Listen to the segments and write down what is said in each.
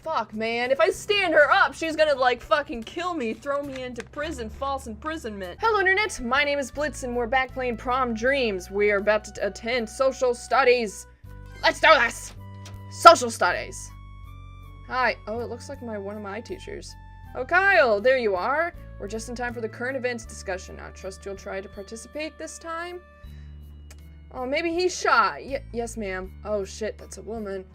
fuck, man. If I stand her up, she's gonna, like, fucking kill me, throw me into prison, false imprisonment. Hello, Internet. My name is Blitz, and we're back playing Prom Dreams. We are about to attend social studies. Let's do this! Social studies. Hi. Oh, it looks like one of my teachers. Oh, Kyle, there you are. We're just in time for the current events discussion. I trust you'll try to participate this time. Oh, maybe he's shy. Yes, ma'am. Oh, shit, that's a woman.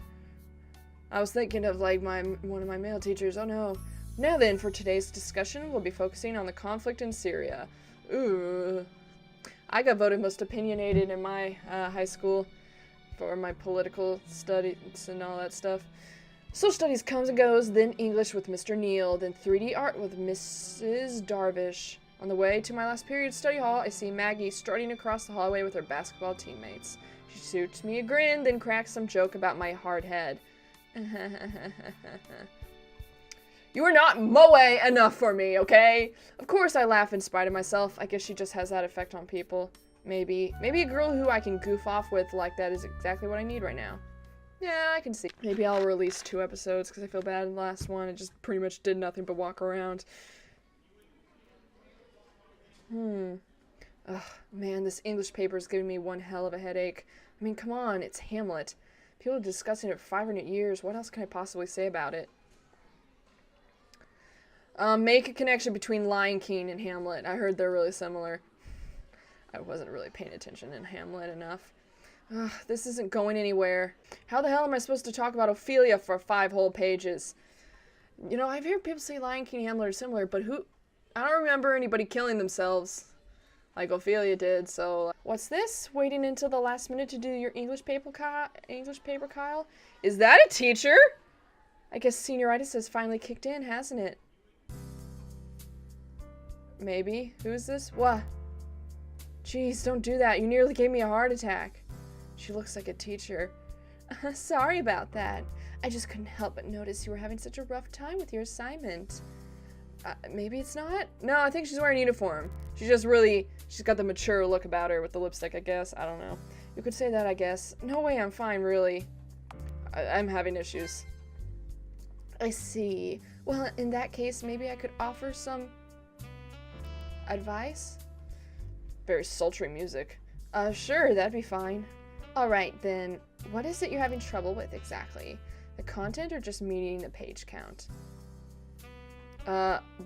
I was thinking of, like, one of my male teachers. Oh, no. Now then, for today's discussion, we'll be focusing on the conflict in Syria. Ooh. I got voted most opinionated in my high school for my political studies and all that stuff. Social studies comes and goes, then English with Mr. Neal, then 3D art with Mrs. Darvish. On the way to my last period study hall, I see Maggie strutting across the hallway with her basketball teammates. She shoots me a grin, then cracks some joke about my hard head. You are not moe enough for me, okay? Of course I laugh in spite of myself. I guess she just has that effect on people. Maybe a girl who I can goof off with like that is exactly what I need right now. Yeah, I can see. Maybe I'll release 2 episodes because I feel bad in the last one. It just pretty much did nothing but walk around. Ugh, man, this English paper is giving me one hell of a headache. I mean, come on, it's Hamlet. People are discussing it for 500 years. What else can I possibly say about it? Make a connection between Lion King and Hamlet. I heard they're really similar. I wasn't really paying attention in Hamlet enough. Ugh, this isn't going anywhere. How the hell am I supposed to talk about Ophelia for 5 whole pages? You know, I've heard people say Lion King and Hamlet are similar, but I don't remember anybody killing themselves like Ophelia did, so... What's this? Waiting until the last minute to do your English paper, Kyle? Is that a teacher? I guess senioritis has finally kicked in, hasn't it? Maybe. Who's this? What? Jeez, don't do that. You nearly gave me a heart attack. She looks like a teacher. Sorry about that. I just couldn't help but notice you were having such a rough time with your assignment. Maybe it's not? No, I think she's wearing a uniform. She's got the mature look about her with the lipstick, I guess. I don't know. You could say that, I guess. No way, I'm fine, really. I'm having issues. I see. Well, in that case, maybe I could offer some advice? Very sultry music. Sure, that'd be fine. Alright, then, what is it you're having trouble with exactly? The content or just meeting the page count?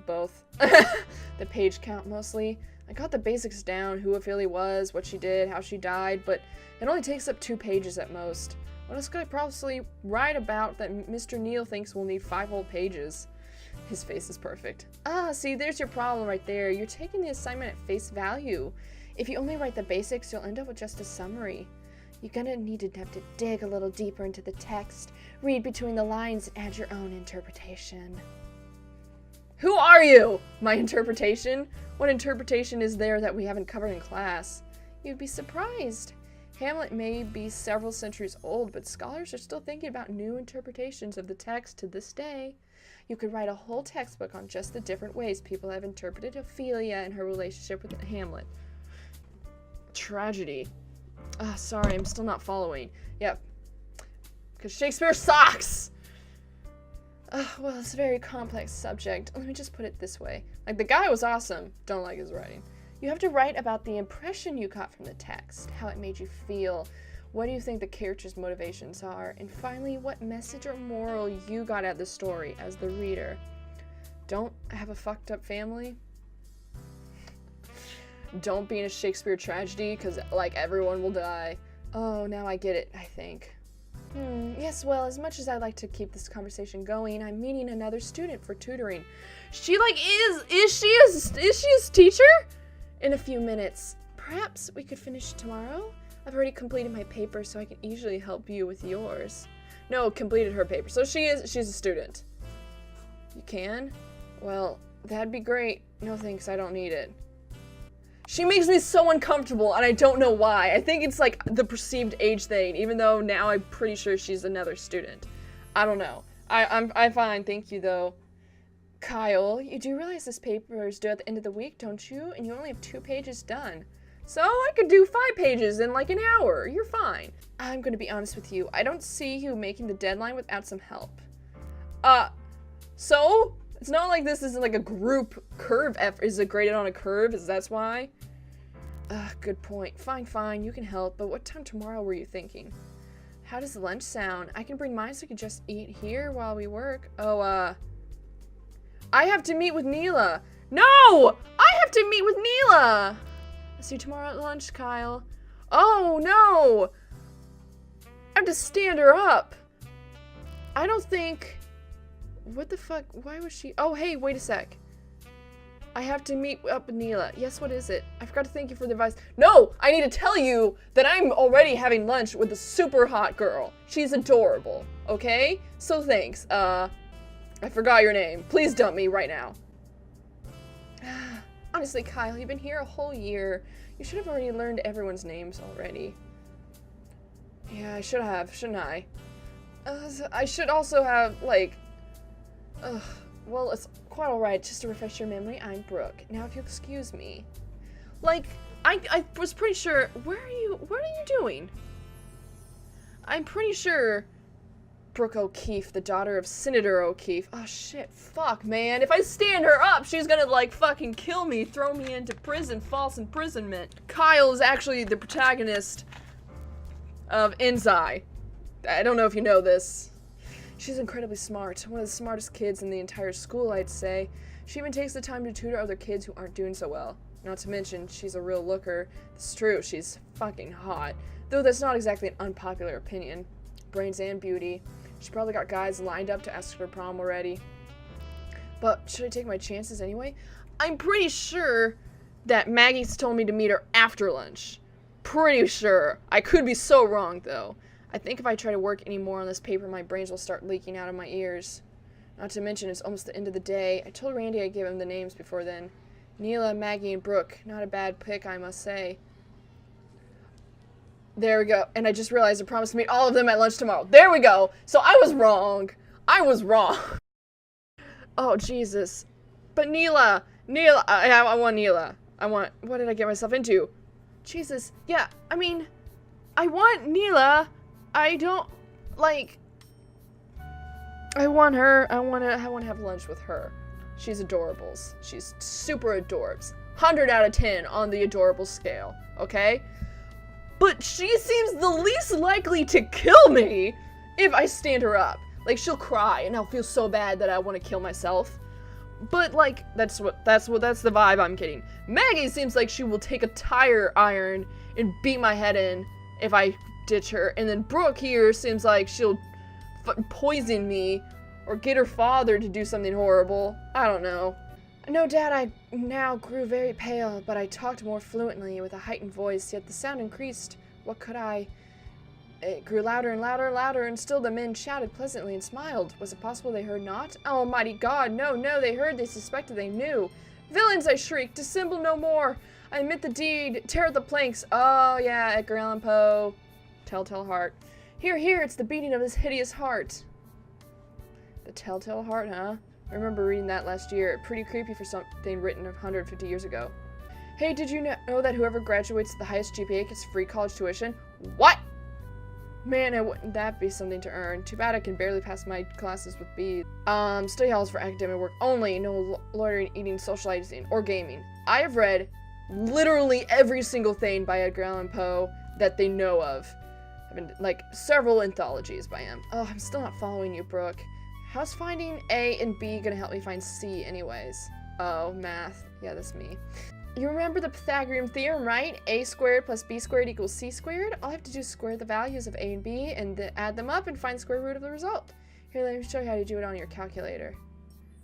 Both. The page count, mostly. I got the basics down, who Ophelia was, what she did, how she died, but it only takes up 2 pages at most. What else could I possibly write about that Mr. Neal thinks will need 5 whole pages? His face is perfect. See, there's your problem right there. You're taking the assignment at face value. If you only write the basics, you'll end up with just a summary. You're gonna need to have to dig a little deeper into the text, read between the lines, and add your own interpretation. Who are you? My interpretation? What interpretation is there that we haven't covered in class? You'd be surprised. Hamlet may be several centuries old, but scholars are still thinking about new interpretations of the text to this day. You could write a whole textbook on just the different ways people have interpreted Ophelia and her relationship with Hamlet. Tragedy. Sorry, I'm still not following. Yep. Because Shakespeare sucks! Well, it's a very complex subject. Let me just put it this way. Like, the guy was awesome. Don't like his writing. You have to write about the impression you got from the text, how it made you feel, what do you think the character's motivations are, and finally, what message or moral you got out of the story as the reader. Don't have a fucked up family. Don't be in a Shakespeare tragedy, because, like, everyone will die. Oh, now I get it, I think. Yes, well, as much as I'd like to keep this conversation going, I'm meeting another student for tutoring. She, like, is she a teacher? In a few minutes. Perhaps we could finish tomorrow? I've already completed my paper, so I can easily help you with yours. No, completed her paper. So she's a student. You can? Well, that'd be great. No thanks, I don't need it. She makes me so uncomfortable, and I don't know why. I think it's like the perceived age thing, even though now I'm pretty sure she's another student. I don't know. I'm fine, thank you, though. Kyle, you do realize this paper is due at the end of the week, don't you? And you only have 2 pages done. So I could do 5 pages in like an hour. You're fine. I'm going to be honest with you. I don't see you making the deadline without some help. So? It's not like this is like a group curve effort. Is it graded on a curve? That's why? Good point. Fine, you can help, but what time tomorrow were you thinking? How does lunch sound? I can bring mine so we can just eat here while we work. Oh, I have to meet with Neela. No! I have to meet with Neela! I'll see you tomorrow at lunch, Kyle. Oh, no! I have to stand her up. I don't think... What the fuck? Why was she... Oh, hey, wait a sec. I have to meet up with Neela. Yes, what is it? I forgot to thank you for the advice. No! I need to tell you that I'm already having lunch with a super hot girl. She's adorable, okay? So thanks. I forgot your name. Please dump me right now. Honestly, Kyle, you've been here a whole year. You should have already learned everyone's names already. Yeah, I should have, shouldn't I? I should also have, like... well, it's quite alright. Just to refresh your memory, I'm Brooke. Now, if you'll excuse me. Like, I was pretty sure... What are you doing? I'm pretty sure... Brooke O'Keefe, the daughter of Senator O'Keefe. Oh, shit. Fuck, man. If I stand her up, she's gonna, like, fucking kill me, throw me into prison, false imprisonment. Kyle is actually the protagonist of Enzai. I don't know if you know this. She's incredibly smart. One of the smartest kids in the entire school, I'd say. She even takes the time to tutor other kids who aren't doing so well. Not to mention, she's a real looker. It's true, she's fucking hot. Though that's not exactly an unpopular opinion. Brains and beauty. She probably got guys lined up to ask for prom already. But should I take my chances anyway? I'm pretty sure that Maggie's told me to meet her after lunch. Pretty sure. I could be so wrong, though. I think if I try to work any more on this paper, my brains will start leaking out of my ears. Not to mention, it's almost the end of the day. I told Randy I'd give him the names before then. Neela, Maggie, and Brooke. Not a bad pick, I must say. There we go. And I just realized I promised to meet all of them at lunch tomorrow. There we go. So I was wrong. I was wrong. Oh, Jesus. But Neela. I want Neela. What did I get myself into? Jesus. Yeah, I mean, I want Neela. I don't, like, I want her. I want to have lunch with her. She's adorables. She's super adorbs. 100 out of 10 on the adorable scale, okay? But she seems the least likely to kill me if I stand her up. Like, she'll cry and I'll feel so bad that I want to kill myself. But, like, that's the vibe I'm getting. Maggie seems like she will take a tire iron and beat my head in if I ditch her. And then Brooke here seems like she'll poison me or get her father to do something horrible. I don't know. No doubt I now grew very pale, but I talked more fluently with a heightened voice, yet the sound increased. What could I? It grew louder and louder and louder, and still the men shouted pleasantly and smiled. Was it possible they heard not? Oh, almighty God, no, they heard, they suspected, they knew. Villains, I shrieked, dissemble no more. I admit the deed, tear the planks. Oh, yeah, Edgar Allan Poe. Telltale heart. Here, it's the beating of this hideous heart. The telltale heart, huh? I remember reading that last year. Pretty creepy for something written 150 years ago. Hey, did you know that whoever graduates with the highest GPA gets free college tuition? What? Man, wouldn't that be something to earn? Too bad I can barely pass my classes with B's. Study halls for academic work only. No loitering, eating, socializing, or gaming. I have read literally every single thing by Edgar Allan Poe that they know of. I've been, like, several anthologies by him. Oh, I'm still not following you, Brooke. How's finding A and B gonna help me find C anyways? Oh, math. Yeah, that's me. You remember the Pythagorean theorem, right? A squared plus B squared equals C squared? All I have to do is square the values of A and B and add them up and find square root of the result. Here, let me show you how to do it on your calculator.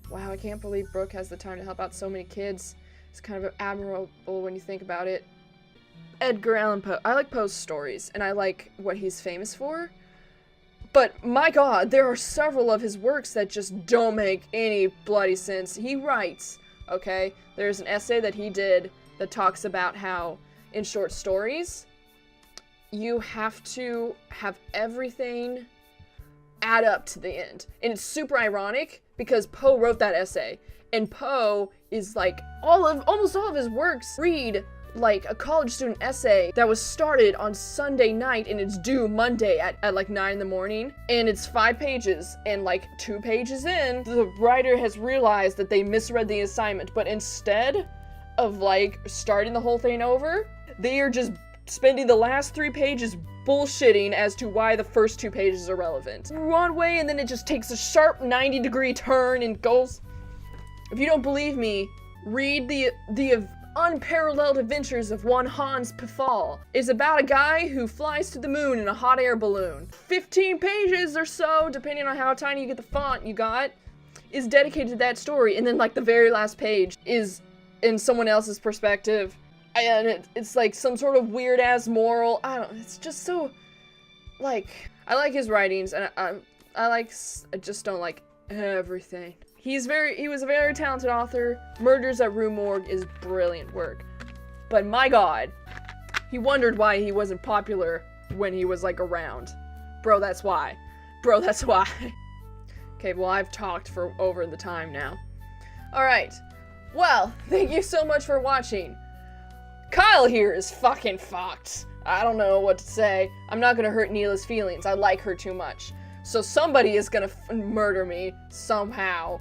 Wow, I can't believe Brooke has the time to help out so many kids. It's kind of admirable when you think about it. Edgar Allan Poe. I like Poe's stories, and I like what he's famous for. But, my God, there are several of his works that just don't make any bloody sense. He writes, okay? There's an essay that he did that talks about how, in short stories, you have to have everything add up to the end. And it's super ironic, because Poe wrote that essay. And Poe is like, almost all of his works read like a college student essay that was started on Sunday night and it's due Monday at like 9 in the morning, and it's 5 pages, and like 2 pages in, the writer has realized that they misread the assignment, but instead of like starting the whole thing over, they are just spending the last 3 pages bullshitting as to why the first 2 pages are relevant. One way, and then it just takes a sharp 90-degree turn and goes. If you don't believe me, read the unparalleled adventures of one Hans Pfaall. It's about a guy who flies to the moon in a hot air balloon. 15 pages or so, depending on how tiny you get the font you got, is dedicated to that story, and then like the very last page is in someone else's perspective, and it's like some sort of weird ass moral. I don't. It's just so, like, I like his writings, and I just don't like everything. He was a very talented author. Murders at Rue Morgue is brilliant work, but my God, he wondered why he wasn't popular when he was like around. Bro, that's why. Bro, that's why. Okay, well, I've talked for over the time now. All right. Well, thank you so much for watching. Kyle here is fucking fucked. I don't know what to say. I'm not gonna hurt Neela's feelings. I like her too much. So somebody is gonna murder me somehow.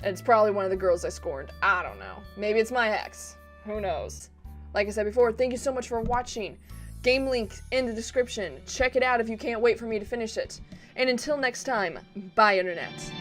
And it's probably one of the girls I scorned. I don't know. Maybe it's my ex. Who knows? Like I said before, thank you so much for watching. Game link in the description. Check it out if you can't wait for me to finish it. And until next time, bye, Internet.